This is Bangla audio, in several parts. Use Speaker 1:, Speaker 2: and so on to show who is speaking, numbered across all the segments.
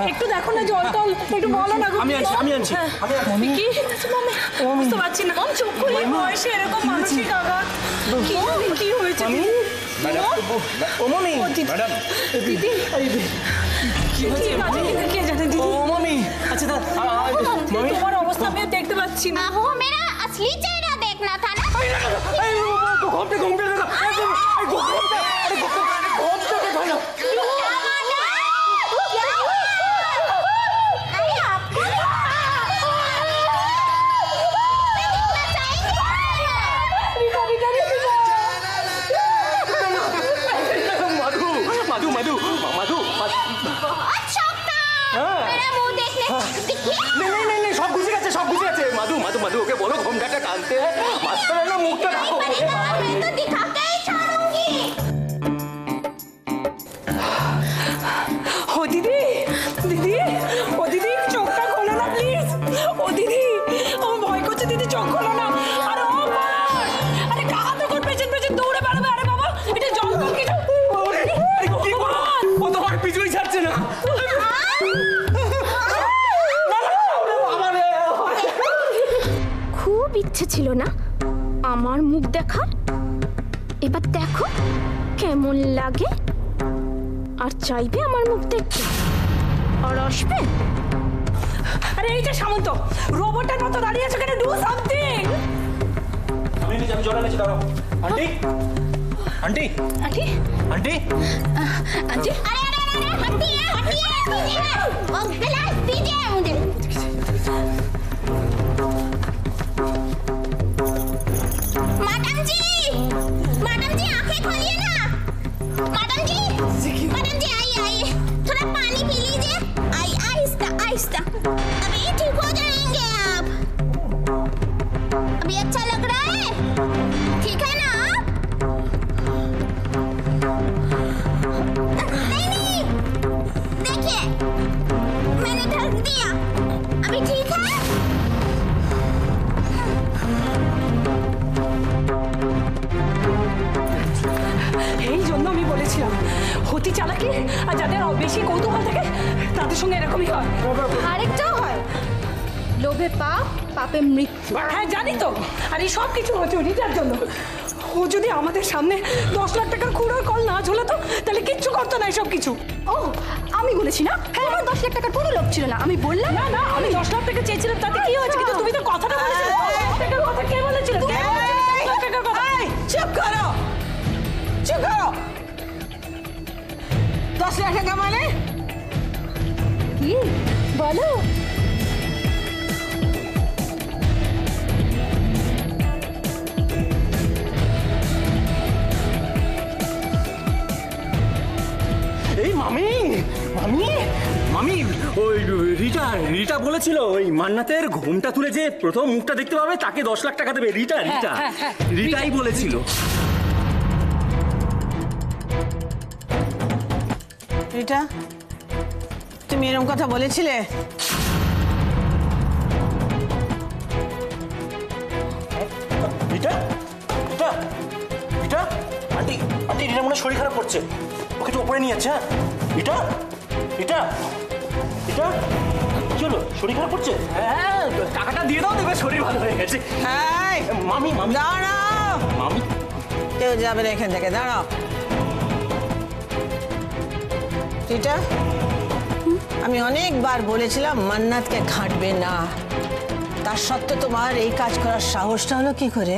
Speaker 1: একটু দেখো না, জল টল একটু বলো না।
Speaker 2: আমি আনছি।
Speaker 1: বুঝতে পারছি না, চোখ খুলে বয়সে এরকম মানসিক আঘাত কি হয়েছে? দিদি কি হয়েছে কে জানে? দিদি
Speaker 2: আচ্ছা
Speaker 1: তোমার অবস্থা আমি দেখতে পাচ্ছি না।
Speaker 3: मेरा असली चेहरा देखना था ना।
Speaker 2: मधु ओके बोलो घूमटाटा टानते हैं, मास्टर है ना, मुक्का ढाको।
Speaker 3: मैं तो दिखा के ही छोड़ूंगी।
Speaker 1: ओ दीदी दीदी ओ दीदी चोखटा खोलो ना प्लीज। ओ दीदी ओ ভয় করছে দিদি, চোখ খোলো না। আরে ও আরে কাহা তো কোন পেছন পেছন দৌড়ে বেড়াবে। আরে বাবা এটা জল তো কিছু কি করো?
Speaker 2: ও তো আমার পিছুই ছাড়ছে না।
Speaker 3: খুব ইচ্ছে ছিল না আমার মুখ দেখার, এবার দেখো কেমন লাগে। আর চাইবে আমার মুখ দেখতে আর আসবে।
Speaker 1: আরে এই যে সামন্ত রোবটের মতো দাঁড়িয়ে আছে, কেন ডু সামথিং।
Speaker 2: আমি জল এনেছি, দাঁড়াও। Aunty aunty
Speaker 1: aunty
Speaker 2: aunty
Speaker 1: aunty
Speaker 3: अरे अरे अरे हटिए हटिए दीजिए, वो गिलास दीजिए मुझे। मैडम जी आंखें खोलिए ना। मैडम जी आइए थोड़ा पानी पी लीजिए। आहिस्ता आहिस्ता, अभी ठीक हो जाएंगे आप। अभी अच्छा लग रहा है, ठीक है ना? नहीं देखिए मैंने ढक दिया, अभी ठीक है।
Speaker 1: এই জন্য আমি বলেছিলাম অতি চালাকি আর যাদের বেশি কৌতূহল থাকে তাদের সঙ্গে এরকমই হয়।
Speaker 3: আরেকটাও হয়, লোভে পাপ, পাপে মৃত্যু।
Speaker 1: হ্যাঁ জানি তো। আর এই সব কিছু হচ্ছে রিটার জন্য। ও যদি আমাদের সামনে 10 লাখ টাকার খুঁড়োর কল না ঝোলাতো তাহলে কিচ্ছু করতো না এসব কিছু।
Speaker 3: ও আমি বলেছি না আমার 10 লাখ টাকার কোনো লোভ ছিল না। আমি বললাম
Speaker 1: না না, আমি 10 লাখ টাকা চেয়েছিলাম, তাতে কি হয়েছে? কিন্তু তুমি তো কথাটা বলেছিলে 10 লাখ টাকার কথা। কে বলেছিল? কে বলেছিল 10 লাখ টাকার কথা?
Speaker 4: চুপ করো, চুপ করো। 10 লাখ টাকা মানে
Speaker 3: কি বলো?
Speaker 2: এই মামি মামি মামি ওই রিটা বলেছিল ওই মান্নাতের ঘুমটা তুলে যে প্রথম মুখটা দেখতে পাবে তাকে 10 লাখ টাকা দেবে। রিটাই বলেছিল।
Speaker 4: রিটা তুমি এরকম কথা বলেছিলে?
Speaker 2: রিটা রিটা রিটা আন্টি আন্টি রিটা মনে হয় শরীর খারাপ করছে, ওকে তো উপরে নিয়ে যাচ্ছে। হ্যাঁ রিটা রিটা রিটা কি হলো, শরীর খারাপ করছে? হ্যাঁ টাকাটা দিয়ে দাও, দেখবে শরীর ভালো হয়ে গেছে।
Speaker 4: হ্যাঁ
Speaker 2: মামি মামি
Speaker 4: দাঁড়াও,
Speaker 2: মামি
Speaker 4: কেউ যাবে না এখান থেকে, দাঁড়াও। রিটা আমি অনেকবার বলেছিলাম মান্নাতকে ঘাঁটবে না, তার সত্ত্বেও তোমার এই কাজ করার সাহসটা হলো কি করে?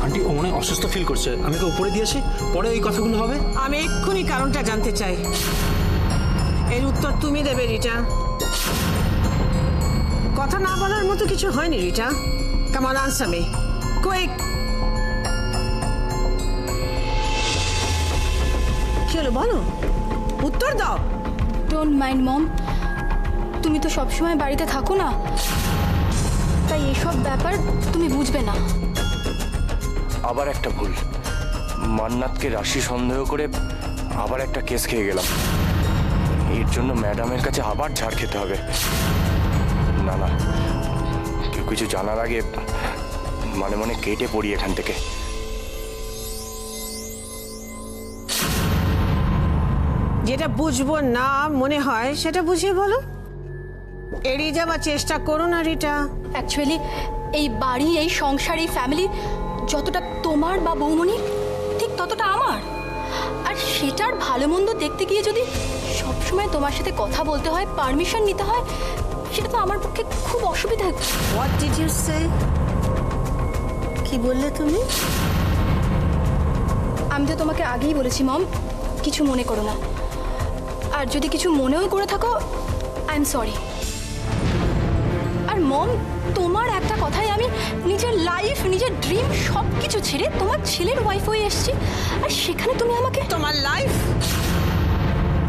Speaker 5: আন্টি ও মনে হয় অসুস্থ ফিল করছে, আমি ওকে উপরে দিয়েছি, পরে এই কথাগুলো হবে।
Speaker 4: আমি এক্ষুনি কারণটা জানতে চাই, এর উত্তর তুমি দেবে রিটা। কথা না বলার মতো কিছু হয়নি Rita, come on answer me quick. কি হলো বলো, উত্তর দাও।
Speaker 3: ডোন্ট মাইন্ড মম, তুমি তো সবসময় বাড়িতে থাকো না, তাই এসব ব্যাপার তুমি বুঝবে না।
Speaker 6: আবার একটা ভুল, মান্নাতকে রাশি সন্দেহ করে আবার একটা কেস খেয়ে গেলাম। এর জন্য ম্যাডামের কাছে আবার ঝাড় খেতে হবে। না না, কেউ কিছু জানার আগে মনে মনে কেটে পড়ি এখান থেকে।
Speaker 4: যেটা বুঝবো না মনে হয় সেটা বুঝিয়ে বলো, এড়িয়ে যাওয়ার চেষ্টা করো না রিটা।
Speaker 7: অ্যাকচুয়ালি এই বাড়ি, এই সংসার, এই ফ্যামিলি যতটা তোমার বা বৌমনি, ঠিক ততটা আমার। আর সেটার ভালো মন্দ দেখতে গিয়ে যদি সবসময় তোমার সাথে কথা বলতে হয়, পারমিশন নিতে হয়, সেটা তো আমার পক্ষে খুব অসুবিধা।
Speaker 4: হোয়াট ডিড ইউ সে? কি বললে তুমি?
Speaker 7: আমি তো তোমাকে আগেই বলেছি মম, কিছু মনে করো না। আর যদি কিছু মনেও করে থাকো, আই এম সরি। আর মম, তোমার একটা কথাই আমি নিজের লাইফ, নিজের ড্রিম সব কিছু ছেড়ে তোমার ছেলের ওয়াইফ হয়ে এসেছি, আর সেখানে তুমি আমাকে
Speaker 4: তোমার লাইফ?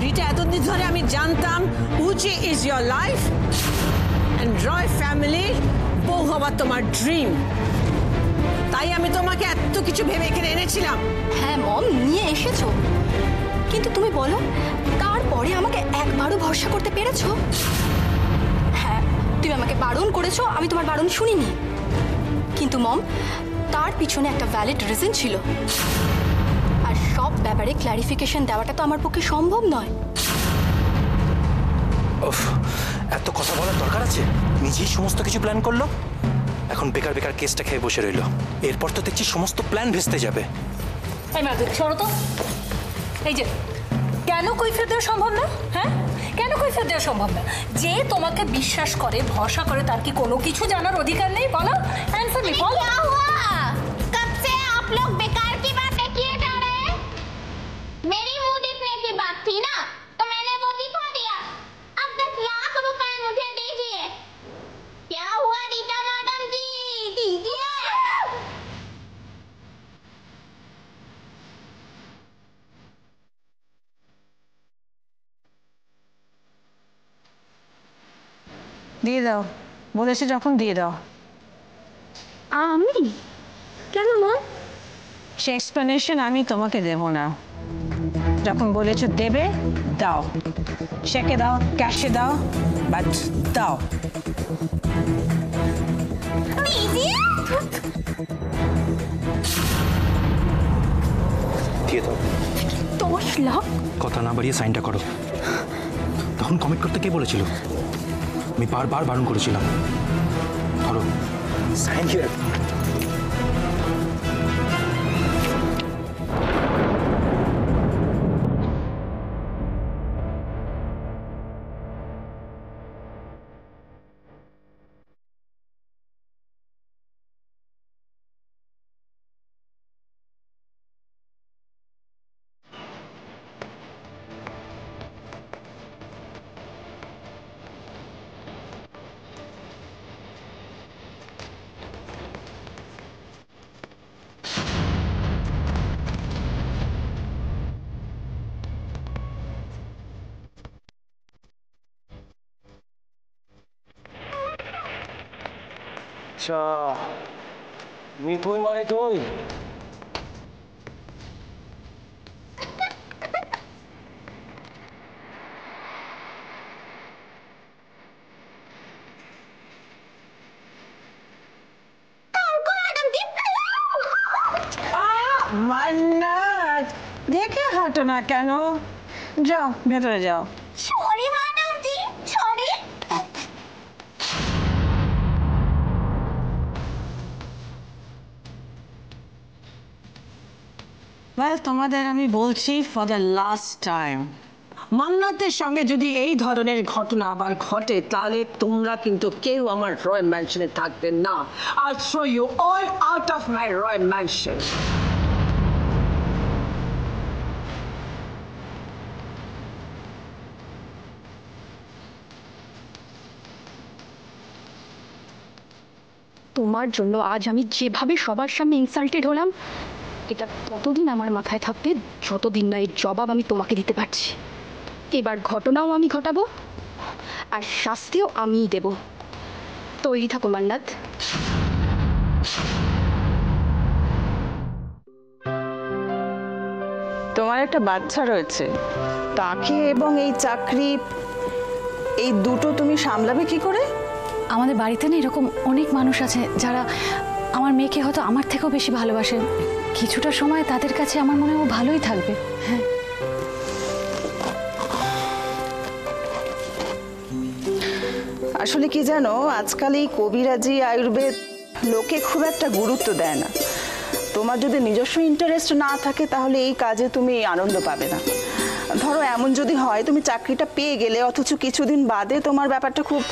Speaker 4: রিটা, এতদিন ধরে আমি জানতাম উচি ইজ ইয়োর লাইফ এন্ড রয় ফ্যামিলির বউ হওয়া তোমার ড্রিম। তাই আমি তোমাকে এত কিছু ভেবে এখানে এনেছিলাম।
Speaker 7: হ্যাঁ মম, নিয়ে এসেছো, কিন্তু তুমি বলো তারপরে আমাকে একবারও ভরসা করতে পেরেছো? হ্যাঁ, তুমি আমাকে বারণ করেছো, আমি তোমার বারণ শুনিনি, কিন্তু মম তার পিছনে একটা ভ্যালিড রিজন ছিল। আর সব ব্যাপারে ক্ল্যারিফিকেশন দেওয়াটা তো আমার পক্ষে সম্ভব নয়।
Speaker 5: উফ, এত কথা বলার দরকার আছে? নিজেই সমস্ত কিছু প্ল্যান করলো, এখন বেকার বেকার কেসটা খেয়ে বসে রইলো। এরপর তো দেখছি সমস্ত প্ল্যান ভেস্তে যাবে।
Speaker 1: এই মাধুরী, শোনো তো, এই যে কেন কৈফিয়ত দেওয়া সম্ভব না? হ্যাঁ, কেন কৈফিয়ত দেওয়া সম্ভব না? যে তোমাকে বিশ্বাস করে, ভরসা করে, তার কি কোনো কিছু জানার অধিকার নেই? বলো, অ্যান্সার মি, বলো।
Speaker 3: क्या हुआ? कब से आप लोग बेकार की बातें किए जा रहे हैं? मेरी मुंह दिखने की बात थी ना, तो मैंने वो दिखा दिया। अब 10 लाख रुपए मुझे दीजिए। क्या हुआ रीता मैडम जी? दीजिए।
Speaker 4: দিয়ে দাও, বলেছে যখন দিয়ে দাও।
Speaker 7: আমি কেন মা?
Speaker 4: সে এক্সপ্লেনেশন আমি তোমাকে দেব না। যখন বলেছো দেবে, দাও। চেকে দাও, ক্যাশে দাও, বাট দাও।
Speaker 3: दीजिए।
Speaker 5: দিয়ে দাও।
Speaker 7: 10 লাখ?
Speaker 5: কথা না বাড়িয়ে সাইনটা করো। তখন কমিট করতে কে বলেছিল? আমি বারবার বারণ করেছিলাম। ধরো সাইন হিয়ার।
Speaker 6: আচ্ছা, মিঠুই মানে তুই?
Speaker 4: মান্নাত, দেখে হাঁটো না কেন? যাও ভেতরে যাও।
Speaker 3: सॉरी मैडम जी, सॉरी।
Speaker 4: তোমাদের আমি বলছি ফর দ্য লাস্ট টাইম, মান্নাতের সঙ্গে যদি এই ধরনের ঘটনা আবার ঘটে তাহলে তোমরা কিন্তু কেউ আমার রয়্যাল ম্যানশনে থাকবে না। I'll throw you all out of my royal mansion.
Speaker 7: তোমার জন্য আজ আমি যেভাবে সবার সামনে ইনসাল্টেড হলাম, এটা ততদিন আমার মাথায় থাকবে যতদিন না এর জবাব আমি তোমাকে দিতে পারছি। এবার ঘটনাও আমি ঘটাবো, আর শাস্তিও আমিই দেব। তৈরি থাকো মান্নাত।
Speaker 4: তোমার একটা বাচ্চা রয়েছে, তাকে এবং এই চাকরি, এই দুটো তুমি সামলাবে কি করে?
Speaker 8: আমাদের বাড়িতে না এরকম অনেক মানুষ আছে যারা আমার মেয়েকে হয়তো আমার থেকেও বেশি ভালোবাসে। কিছুটা সময় তাদের কাছে আমার মনে হয় ও ভালোই থাকবে। হ্যাঁ,
Speaker 9: আসলে কি জানো, আজকাল এই কবিরাজি আয়ুর্বেদ লোকে খুব একটা গুরুত্ব দেয় না। তোমার যদি নিজস্ব ইন্টারেস্ট না থাকে তাহলে এই কাজে তুমি আনন্দ পাবে না। ধরো এমন যদি হয় তুমি চাকরিটা পেয়ে গেলে অথচ কিছুদিন বাদে তোমার ব্যাপারটা খুব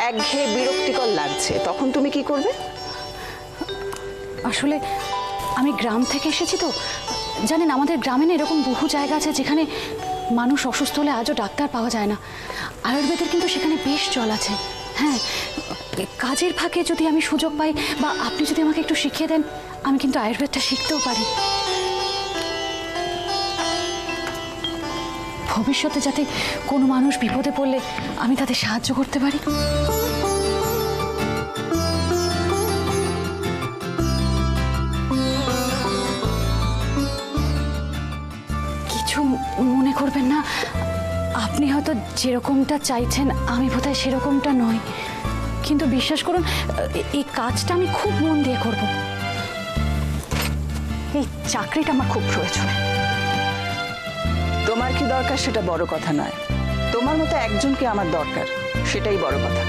Speaker 9: একঘেয়ে বিরক্তিকর লাগছে, তখন তুমি কি করবে?
Speaker 8: আসলে আমি গ্রাম থেকে এসেছি তো, জানেন আমাদের গ্রামে না এরকম বহু জায়গা আছে যেখানে মানুষ অসুস্থ হলে আজও ডাক্তার পাওয়া যায় না। আয়ুর্বেদের কিন্তু সেখানে বেশ চল আছে। হ্যাঁ, কাজের ফাঁকে যদি আমি সুযোগ পাই বা আপনি যদি আমাকে একটু শিখিয়ে দেন, আমি কিন্তু আয়ুর্বেদটা শিখতেও পারি। ভবিষ্যতে যাতে কোনো মানুষ বিপদে পড়লে আমি তাদের সাহায্য করতে পারি। কিছু মনে করবেন না, আপনি হয়তো যেরকমটা চাইছেন আমি বোধহয় সেরকমটা নয়, কিন্তু বিশ্বাস করুন এই কাজটা আমি খুব মন দিয়ে করব। এই চাকরিটা আমার খুব প্রয়োজন।
Speaker 9: তোমার কি দরকার সেটা বড় কথা নয়, তোমার মতো একজনকে আমার দরকার, সেটাই বড় কথা।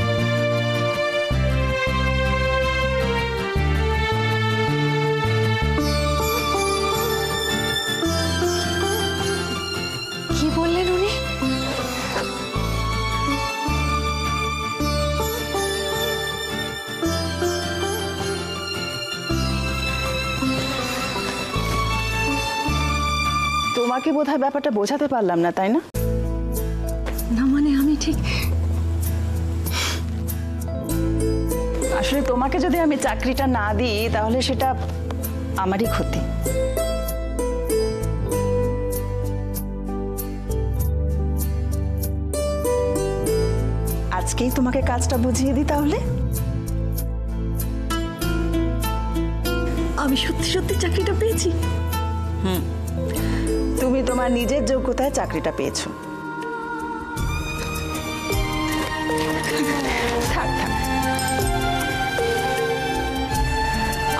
Speaker 8: কি বললেন উনি?
Speaker 9: তোমাকে বোধহয় ব্যাপারটা বোঝাতে পারলাম না, তাই না?
Speaker 8: না মানে আমি ঠিক
Speaker 9: আসলে তোমাকে যদি আমি চাকরিটা না দিই তাহলে সেটা আমারই ক্ষতি। আজকেই তোমাকে কাজটা বুঝিয়ে দিই তাহলে।
Speaker 8: আমি সত্যি সত্যি চাকরিটা পেয়েছি।
Speaker 9: তুমি তোমার নিজের যোগ্যতায় চাকরিটা পেয়েছো। থাক থাক,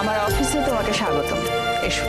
Speaker 9: আমার অফিসে তোমাকে স্বাগতম, এসো।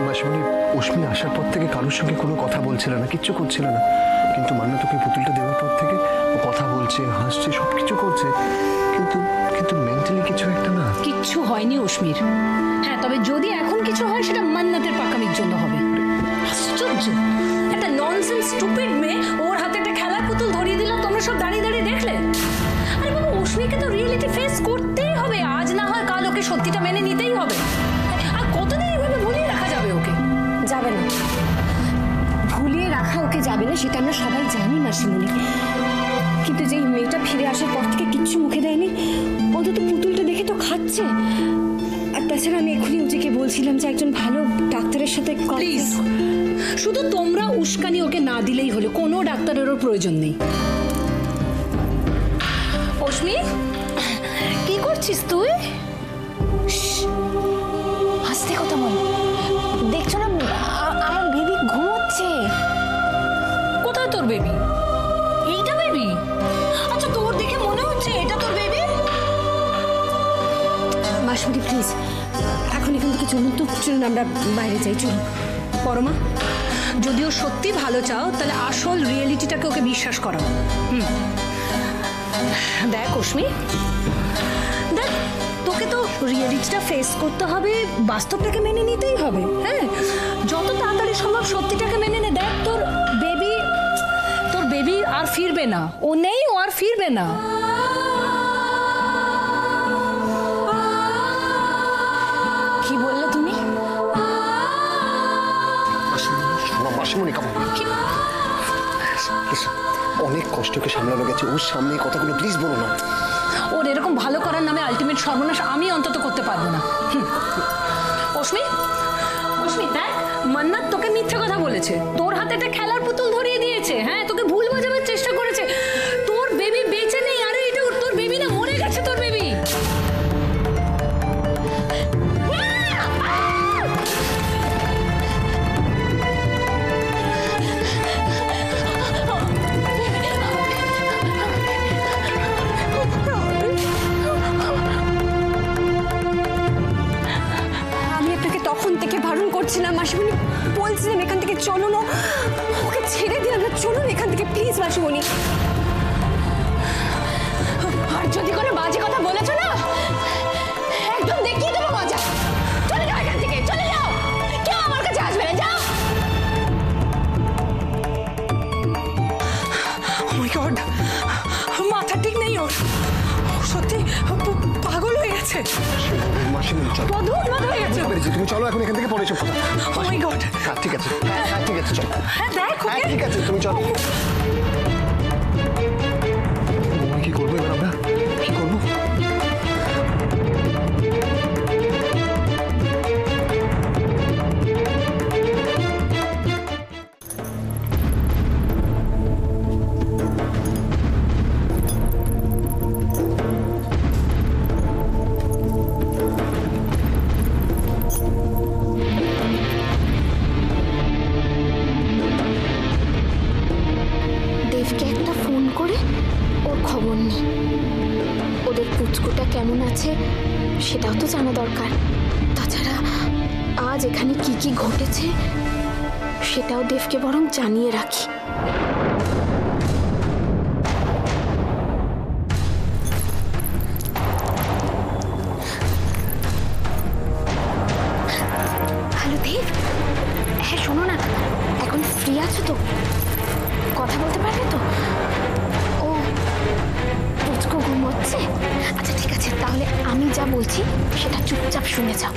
Speaker 10: মাসিমণি, অশ্মি আসার পর থেকে কারোর সঙ্গে কোনো কথা বলছিল না, কিচ্ছু করছিল না, কিন্তু মান্নাতকে পুতুলটা দেওয়ার পর থেকে ও কথা বলছে, হাসছে, সবকিছু করছে, কিন্তু কিন্তু মেন্টালি কিছু একটা না।
Speaker 1: কিচ্ছু হয়নি অশ্মির। হ্যাঁ, তবে যদি এখন কিছু হয় সেটা মান্নাতের পাকামির জন্য হবে। আশ্চর্য, একটা ননসেন্স স্টুপিড মেয়ে ওর হাতে একটা খেলার পুতুল ধরিয়ে দিল, তোমরা সব দাঁড়িয়ে দাঁড়িয়ে দেখলে। আরে বাবা, অশ্মিকে তো রিয়েলিটি ফেস করতেই হবে, আজ না হয় কাল ওকে সত্যিটা মেনে নিতেই হবে। আর কতদিন এভাবে ভুলিয়ে রাখা যাবে ওকে?
Speaker 11: যাবে না, ভুলিয়ে রাখা ওকে যাবে না, সেটা আমরা সবাই জানি মাসিমণি। কিন্তু যেই মেয়েটা ফিরে আসার পর থেকে কিচ্ছু মুখে দেয়নি, অন্তত পুতুলটা দেখে তো খাচ্ছে। আর তাছাড়া আমি এখনই ওকে বলছিলাম যে একজন ভালো ডাক্তারের সাথে
Speaker 1: প্লিজ, শুধু তোমরা উস্কানি ওকে না দিলেই হলো, কোনো ডাক্তারেরও প্রয়োজন নেই। অশ্মি, কি করছিস তুই?
Speaker 11: হাসতে কথা বল, দেখছো না আমার বেবি ঘুমোচ্ছে।
Speaker 1: কোথায় তোর বেবি? এইটা বেবি? আচ্ছা, তোর দেখে মনে হচ্ছে এটা তোর বেবি।
Speaker 11: মাসুদি প্লিজ, এখন এখান থেকে চলুন তো, চলুন আমরা বাইরে যাই, চলুন।
Speaker 1: পরমা,
Speaker 12: যদি ও সত্যি ভালো চাও তাহলে আসল রিয়েলিটিটাকে ওকে বিশ্বাস করাও। দেখ অশ্মি, দেখ তোকে তো রিয়েলিটিটা ফেস করতে হবে, বাস্তবটাকে মেনে নিতেই হবে। হ্যাঁ, যত তাড়াতাড়ি সম্ভব সত্যিটাকে মেনে নে। দেখ তোর বেবি আর ফিরবে না, ও নেই, ও আর ফিরবে না।
Speaker 8: কি বললে তুমি?
Speaker 10: মাসিমণি কেমন? অনেক কষ্টকে সামলানো গেছে, ওর সামনে কথাগুলো প্লিজ বলো না।
Speaker 12: ওর এরকম ভালো করার নামে আলটিমেট সর্বনাশ আমি অন্তত করতে পারবো না। অশ্মি, দেখ মান্নাত তোকে মিথ্যে কথা বলেছে, তোর হাতে একটা খেলার পুতুল ধরিয়ে দিয়েছে। হ্যাঁ, তোকে ভুল বোঝাবার চেষ্টা করেছে। তোর বেবি বেঁচে নেই। আরে এটা তোর বেবি না, মরে গেছে তোর বেবি।
Speaker 11: তখন থেকে বারণ করছিলাম মাসিমণি, বলছিলাম এখান থেকে চলুন, ওকে ছেড়ে দিলাম না, চলুন এখান থেকে প্লিজ মাসিমণি। আর যদি কোনো বাজে কথা বলেছো না, একদম দেখিয়ে দেবো মজা। চলে যাও এখান থেকে, চলে যাও, কেউ আমার কাছে আসবে না, যাও।
Speaker 1: Oh my God, মাথা ঠিক নেই ওর, সত্যি পাগল হয়ে গেছে।
Speaker 10: মাসিমণি চলো,
Speaker 1: উন্মাদ হয়ে গেছে।
Speaker 10: তুমি চলো এখন এখান থেকে, পরে এসব কথা।
Speaker 1: Oh my God,
Speaker 10: ঠিক আছে, ঠিক আছে, চলো।
Speaker 1: হ্যাঁ দেখ,
Speaker 10: ঠিক আছে, তুমি চলো। কি করবো এবার আমরা? কি করবো?
Speaker 3: দেবকে একটা ফোন করে ওর খবর নেই, ওদের পুচকুটা কেমন আছে সেটাও তো জানা দরকার। তাছাড়া আজ এখানে কি কি ঘটেছে সেটাও দেবকে বরং জানিয়ে রাখি। হ্যালো দেব, হ্যাঁ শোনো না, এখন ফ্রি আছো তো? কথা বলতে পারবে তো? ও পুচকু ঘুমোচ্ছে? আচ্ছা ঠিক আছে, তাহলে আমি যা বলছি সেটা চুপচাপ শুনে যাও।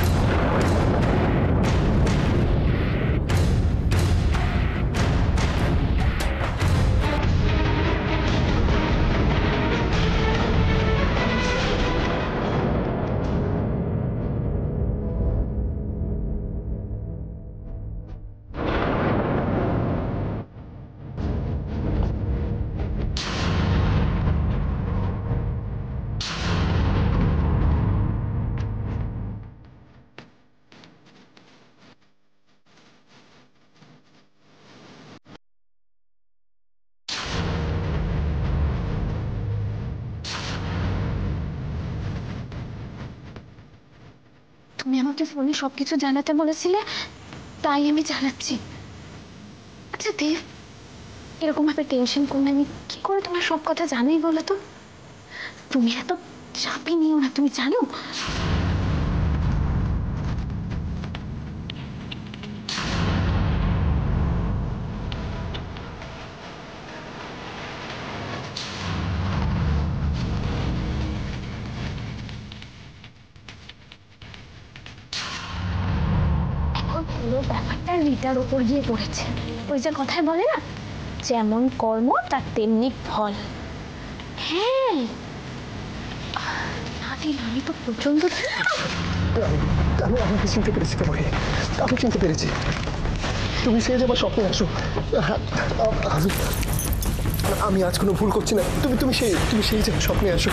Speaker 3: তুমি আমাকে ফোনে সবকিছু জানাতে বলেছিলে, তাই আমি জানাচ্ছি। আচ্ছা দেব, এরকম ভাবে টেনশন করলে আমি কি করে তোমার সব কথা জানাই বলো তো? তুমি এত চাপই নিও না, তুমি জানো পুরো ব্যাপারটা রিতার উপর গিয়ে পড়েছে। ওই যে কথায় বলে না, যেমন কর্ম তার তেমনি ফল। হ্যাঁ আমি তো প্রচন্ড
Speaker 10: আমি চিনতে পেরেছি তোমাকে, আমি চিনতে পেরেছি। তুমি সে যাবার স্বপ্নে আসো। আমি আজ কোনো ভুল করছি না। তুমি সেই যাবার স্বপ্নে আসো।